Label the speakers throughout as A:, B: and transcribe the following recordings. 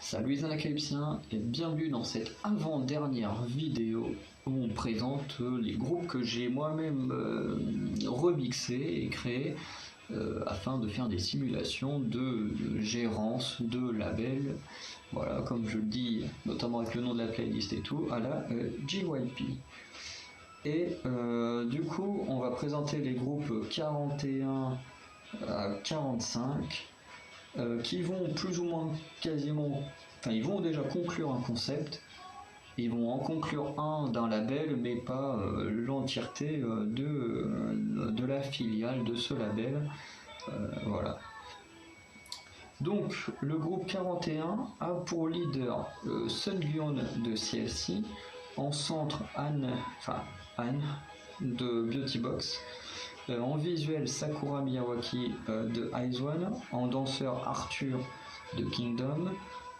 A: Salut les Anacalypsiens et bienvenue dans cette avant-dernière vidéo où on présente les groupes que j'ai moi-même remixés et créés afin de faire des simulations de gérance de labels. Voilà, comme je le dis, notamment avec le nom de la playlist et tout, à la JYP. Et du coup, on va présenter les groupes 41 à 45. Qui vont plus ou moins quasiment, enfin ils vont déjà conclure un concept, ils vont en conclure un d'un label mais pas l'entièreté de la filiale de ce label, voilà. Donc le groupe 41 a pour leader Sungyun de CLC, en centre Anne de Beauty Box, en visuel Sakura Miyawaki de IZ*ONE, en danseur Arthur de Kingdom,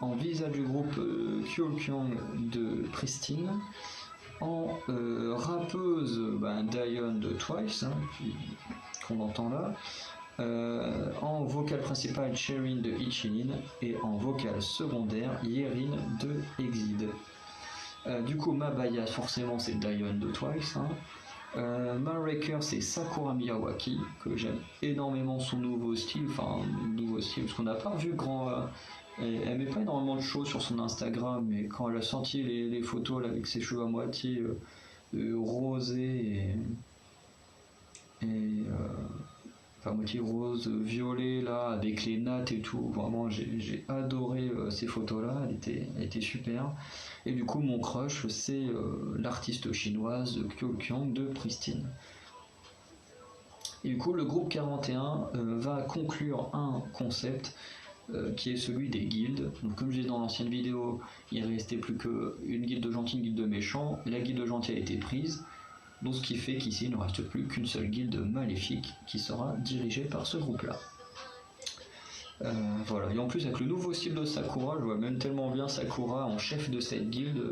A: en visage du groupe Kyokyung de Pristine, en rappeuse Dayeon de Twice, qu'on entend là, en vocal principal Cherin de Ichilin et en vocal secondaire Yerin de Exide. Du coup Mabaya forcément c'est Dayeon de Twice, Marraker c'est Sakura Miyawaki, que j'aime énormément son nouveau style, parce qu'on n'a pas vu elle met pas énormément de choses sur son Instagram, mais quand elle a sorti les photos là, avec ses cheveux à moitié rosés enfin moitié rose, violet là, avec les nattes et tout, vraiment j'ai adoré ces photos là, elle était super. Et du coup mon crush c'est l'artiste chinoise Kyokyung de Pristine. Et du coup le groupe 41 va conclure un concept qui est celui des guildes. Donc comme je disais dans l'ancienne vidéo, il ne restait plus qu'une guilde de gentils, une guilde de méchants, la guilde de gentils a été prise. Donc ce qui fait qu'ici il ne reste plus qu'une seule guilde maléfique qui sera dirigée par ce groupe-là. Voilà. Et en plus avec le nouveau style de Sakura, je vois même tellement bien Sakura en chef de cette guilde,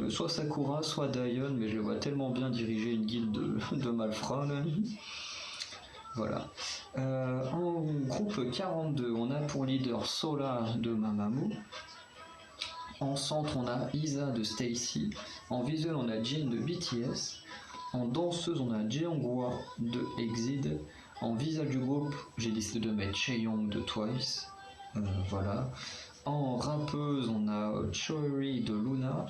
A: soit Sakura, soit Dayeon, mais je le vois tellement bien diriger une guilde de malfrats là. Voilà. En groupe 42, on a pour leader Sola de Mamamoo. En centre, on a Isa de Stacy. En visuel, on a Jin de BTS. En danseuse, on a Jeonghwa de Exide. En visage du groupe, j'ai décidé de mettre Chaeyoung de Twice. Voilà. En rappeuse, on a Choeri de Luna.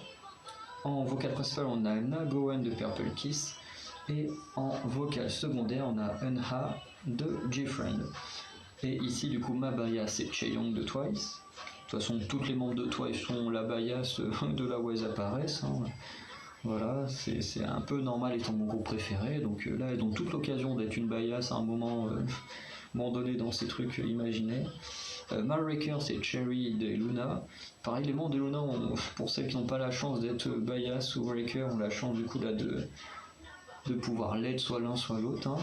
A: En vocal principal, on a Nagoen de Purple Kiss. Et en vocal secondaire, on a Eunha de J-Friend. Et ici, du coup, Mabaya, c'est Chaeyoung de Twice. De toute façon, toutes les membres de Twice sont la bias de là où elles apparaissent. Voilà, c'est un peu normal étant mon groupe préféré. Donc là, elles ont toute l'occasion d'être une bias à un moment donné dans ces trucs imaginaires. Marraker, c'est Cherry de Luna. Pareil, les membres de Luna, pour celles qui n'ont pas la chance d'être bias ou breaker, ont la chance du coup là de pouvoir l'être soit l'un soit l'autre.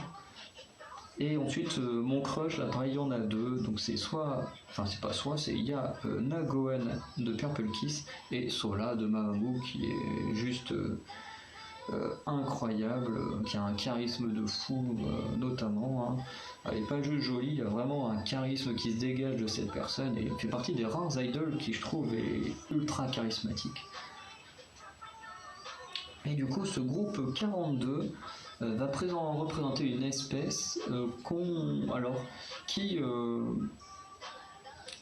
A: Et ensuite mon crush, là pareil il y en a deux, donc c'est il y a Nagoen de Purple Kiss et Sola de Mamamoo qui est juste incroyable, qui a un charisme de fou notamment. Elle est pas juste jolie, il y a vraiment un charisme qui se dégage de cette personne et fait partie des rares idols qui je trouve est ultra charismatique. Et du coup ce groupe 42 va représenter une espèce qui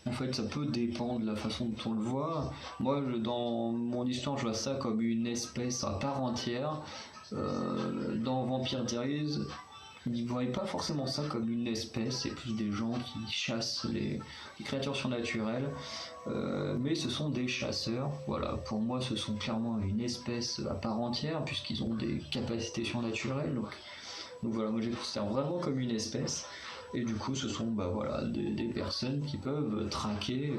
A: en fait ça peut dépendre de la façon dont on le voit. Moi dans mon histoire je vois ça comme une espèce à part entière. Dans Vampire Diaries ils ne voyaient pas forcément ça comme une espèce, c'est plus des gens qui chassent les créatures surnaturelles, mais ce sont des chasseurs. Voilà, pour moi ce sont clairement une espèce à part entière puisqu'ils ont des capacités surnaturelles. Donc voilà, moi je les considère vraiment comme une espèce. Et du coup ce sont des personnes qui peuvent traquer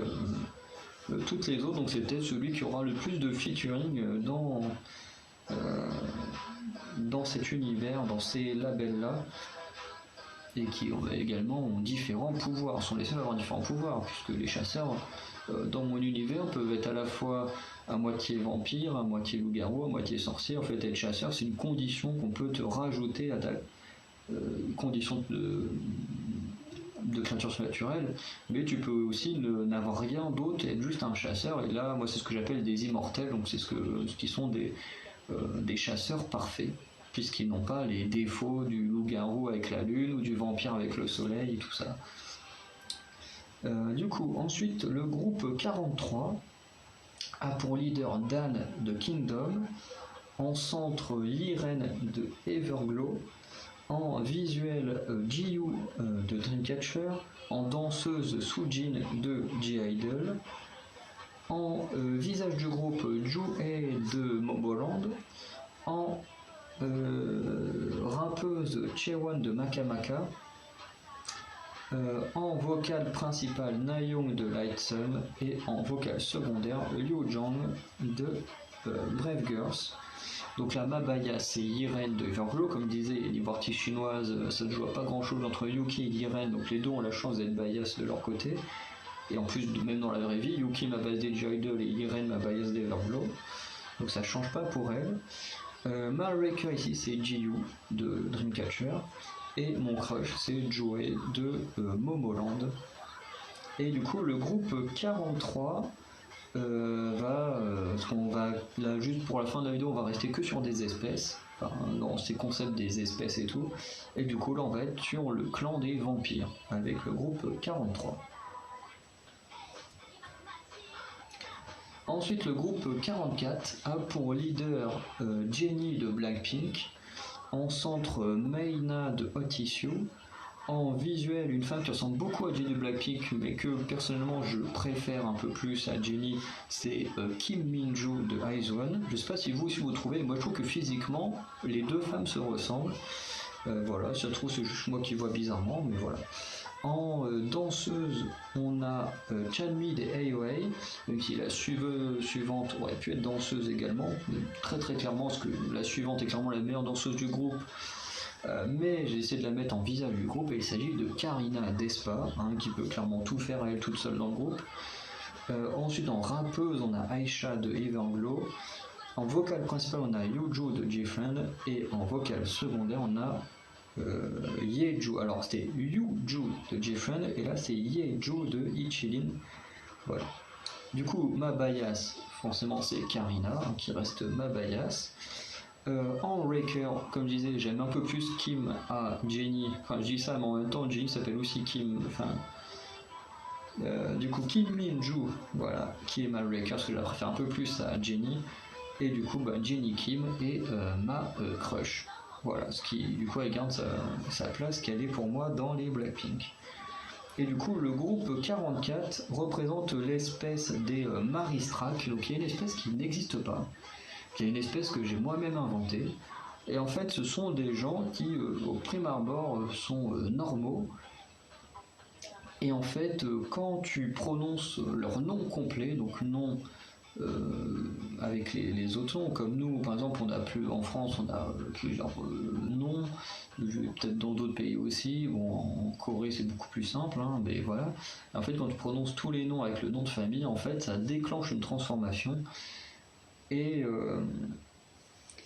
A: toutes les autres. Donc c'est peut-être celui qui aura le plus de featuring dans cet univers, dans ces labels-là, et qui également ont différents pouvoirs, sont les seuls à avoir différents pouvoirs, puisque les chasseurs, dans mon univers, peuvent être à la fois à moitié vampire, à moitié loup-garou, à moitié sorcier. En fait, être chasseur, c'est une condition qu'on peut te rajouter à ta condition de créatures surnaturelles, mais tu peux aussi n'avoir rien d'autre et être juste un chasseur. Et là, moi, c'est ce que j'appelle des immortels, donc c'est ce qui sont des chasseurs parfaits, puisqu'ils n'ont pas les défauts du loup-garou avec la lune ou du vampire avec le soleil et tout ça. Du coup, ensuite, le groupe 43 a pour leader Dan de Kingdom, en centre Yiren de Everglow, en visuel Jiyu de Dreamcatcher, en danseuse Sujin de G-Idol, en visage du groupe Ju-Hei de Momoland, en rappeuse Chaewon de Makamaka, en vocal principal Nayoung de Lightsum et en vocal secondaire Liu Zhang de Brave Girls. Donc la Mabaya c'est Yiren de Everglow, comme disait les parties chinoises, ça ne joue pas grand chose entre Yuki et Yiren, donc les deux ont la chance d'être bias de leur côté. Et en plus, même dans la vraie vie, Yuki m'a bias des J-Idol et Yiren m'a bias d'Everglow, donc ça change pas pour elle. Malraker ici c'est Jiyu de Dreamcatcher. Et mon crush c'est Joey de Momoland. Et du coup le groupe 43 là juste pour la fin de la vidéo on va rester que sur des espèces, enfin dans ces concepts des espèces et tout. Et du coup là on va être sur le clan des vampires avec le groupe 43. Ensuite le groupe 44 a pour leader Jennie de Blackpink, en centre Meina de Hot Issue, en visuel une femme qui ressemble beaucoup à Jennie de Blackpink mais que personnellement je préfère un peu plus à Jennie, c'est Kim Minju de IZ*ONE. Je sais pas si vous trouvez, moi je trouve que physiquement les deux femmes se ressemblent. Voilà, ça se trouve c'est juste moi qui vois bizarrement, mais voilà. En danseuse, on a Chanmi des AOA, même si la suivante aurait pu être danseuse également, très très clairement, parce que la suivante est clairement la meilleure danseuse du groupe, mais j'ai essayé de la mettre en visage du groupe, et il s'agit de Karina Despa, qui peut clairement tout faire à elle toute seule dans le groupe. Ensuite, en rappeuse, on a Aisha de Everglow. En vocal principal, on a Yuju de G-Friend, et en vocal secondaire, on a Yeju. Alors c'était Yuju de G-Friend, et là c'est Yeju de Ichilin. Voilà. Du coup, ma bias, forcément, c'est Karina, qui reste ma bias. En Raker, comme je disais, j'aime un peu plus Kim à Jennie. Enfin, je dis ça, mais en même temps, Jennie s'appelle aussi Kim. Enfin, du coup, Kim Min-ju, voilà, qui est ma Raker, parce que je la préfère un peu plus à Jennie. Et du coup, Jennie Kim est ma crush. Voilà, ce qui, du coup, elle garde sa place qu'elle est pour moi dans les Blackpink. Et du coup, le groupe 44 représente l'espèce des Maristrak, donc il y a une espèce qui n'existe pas, qui est une espèce que j'ai moi-même inventée. Et en fait, ce sont des gens qui, au prime abord, sont normaux. Et en fait, quand tu prononces leur nom complet, donc nom avec les autres noms, comme nous, par exemple, on a plus en France, on a plusieurs noms, peut-être dans d'autres pays aussi. Bon, en Corée, c'est beaucoup plus simple, mais voilà. En fait, quand tu prononces tous les noms avec le nom de famille, en fait, ça déclenche une transformation. Et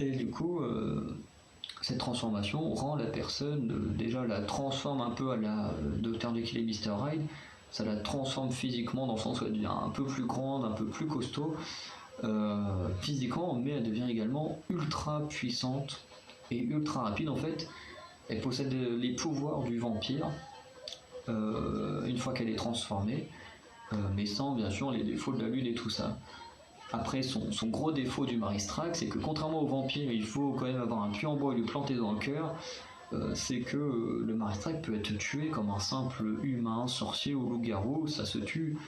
A: du coup, cette transformation rend la personne, déjà la transforme un peu à la Dr. Jekyll et Mr. Hyde. Ça la transforme physiquement dans le sens où elle devient un peu plus grande, un peu plus costaud physiquement, mais elle devient également ultra puissante et ultra rapide. En fait, elle possède les pouvoirs du vampire une fois qu'elle est transformée, mais sans bien sûr les défauts de la lune et tout ça. Après, son gros défaut du Maristrak, c'est que contrairement au vampire, il faut quand même avoir un puits en bois et lui planter dans le cœur. C'est que le Maristrak peut être tué comme un simple humain, sorcier ou loup-garou, ça se tue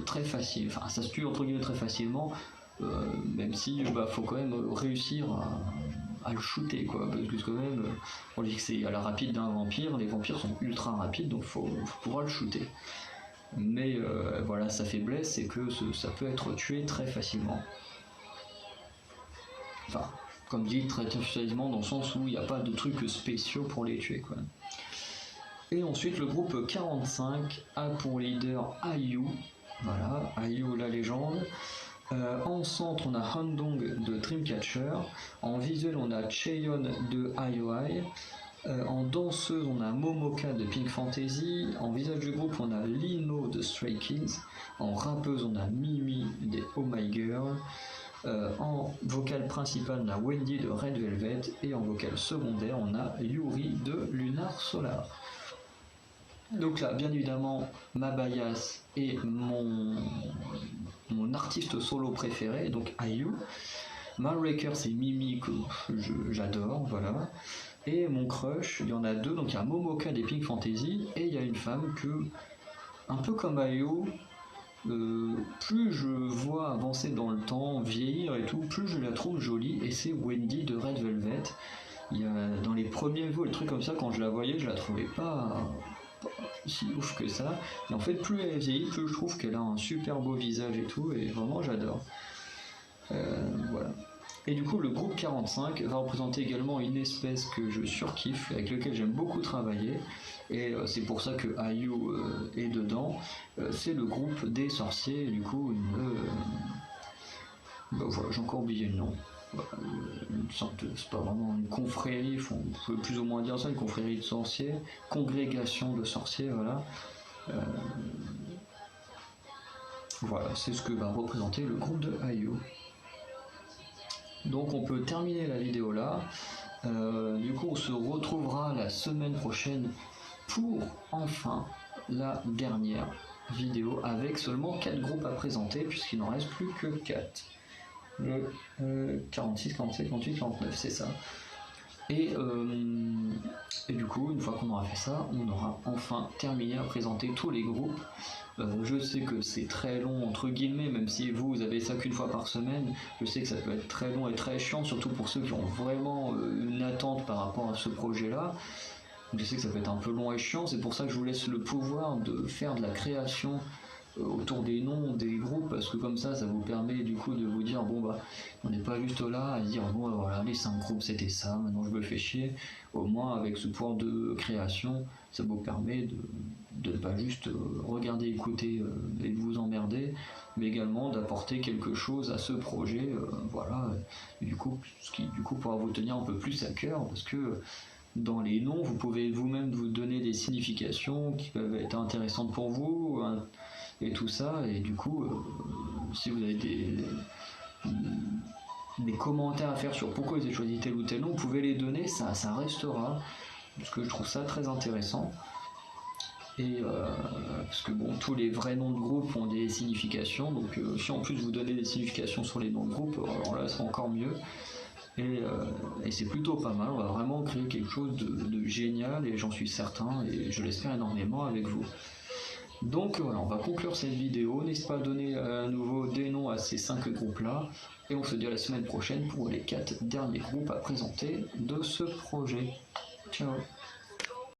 A: très facile, enfin ça se tue entre guillemets très facilement, même si faut quand même réussir à le shooter, quoi, parce que quand même, on dit que c'est à la rapide d'un vampire, les vampires sont ultra rapides, donc faut pouvoir le shooter. Mais voilà, sa faiblesse, c'est que ça peut être tué très facilement. Enfin, comme dit, très facilement dans le sens où il n'y a pas de trucs spéciaux pour les tuer, quoi. Et ensuite, le groupe 45 a pour leader IU, voilà, IU la légende. En centre, on a Handong de Dreamcatcher. En visuel, on a Cheon de IOI. En danseuse, on a Momoka de Pink Fantasy. En visage du groupe, on a Lino de Stray Kids. En rappeuse, on a Mimi des Oh My Girl. En vocale principale, on a Wendy de Red Velvet. Et en vocale secondaire, on a Yuri de Lunar Solar. Donc là, bien évidemment, ma bias et mon artiste solo préféré, donc IU. Ma Raker, c'est Mimi que j'adore, voilà. Et mon crush, il y en a deux, donc il y a Momoka des Pink Fantasy, et il y a une femme que, un peu comme IU, plus je vois avancer dans le temps, vieillir et tout, plus je la trouve jolie, et c'est Wendy de Red Velvet. Il y a, dans les premiers vols, le truc comme ça, quand je la voyais, je la trouvais pas si ouf que ça. Et en fait, plus elle vieillit, plus je trouve qu'elle a un super beau visage et tout, et vraiment j'adore. Voilà. Et du coup, le groupe 45 va représenter également une espèce que je surkiffe, avec lequel j'aime beaucoup travailler, et c'est pour ça que IU est dedans. C'est le groupe des sorciers, et du coup, voilà, j'ai encore oublié le nom. Une sorte de, c'est pas vraiment une confrérie, on peut plus ou moins dire ça, une confrérie de sorciers, congrégation de sorciers, voilà. Voilà, c'est ce que va représenter le groupe de IU. Donc on peut terminer la vidéo là. Du coup, on se retrouvera la semaine prochaine pour enfin la dernière vidéo avec seulement 4 groupes à présenter, puisqu'il n'en reste plus que 4. Le 46, 47, 48, 49, c'est ça. Et du coup, une fois qu'on aura fait ça, on aura enfin terminé à présenter tous les groupes. Je sais que c'est très long entre guillemets, même si vous avez ça qu'une fois par semaine, je sais que ça peut être très long et très chiant, surtout pour ceux qui ont vraiment une attente par rapport à ce projet-là. Je sais que ça peut être un peu long et chiant, c'est pour ça que je vous laisse le pouvoir de faire de la création autour des noms des groupes, parce que comme ça vous permet du coup de vous dire bon bah on n'est pas juste là à dire bon voilà les 5 groupes c'était ça, maintenant je me fais chier. Au moins avec ce pouvoir de création ça vous permet de ne pas juste regarder, écouter et de vous emmerder, mais également d'apporter quelque chose à ce projet, voilà, et du coup, ce qui du coup pourra vous tenir un peu plus à cœur, parce que dans les noms vous pouvez vous-même vous donner des significations qui peuvent être intéressantes pour vous, et tout ça, et du coup si vous avez des commentaires à faire sur pourquoi vous avez choisi tel ou tel nom, vous pouvez les donner, ça restera, parce que je trouve ça très intéressant. Et parce que bon, tous les vrais noms de groupe ont des significations, donc si en plus vous donnez des significations sur les noms de groupe, alors là c'est encore mieux. Et c'est plutôt pas mal, on va vraiment créer quelque chose de génial, et j'en suis certain, et je l'espère énormément avec vous. Donc voilà, on va conclure cette vidéo. N'hésitez pas à donner à nouveau des noms à ces 5 groupes là, et on se dit à la semaine prochaine pour les 4 derniers groupes à présenter de ce projet. Ciao.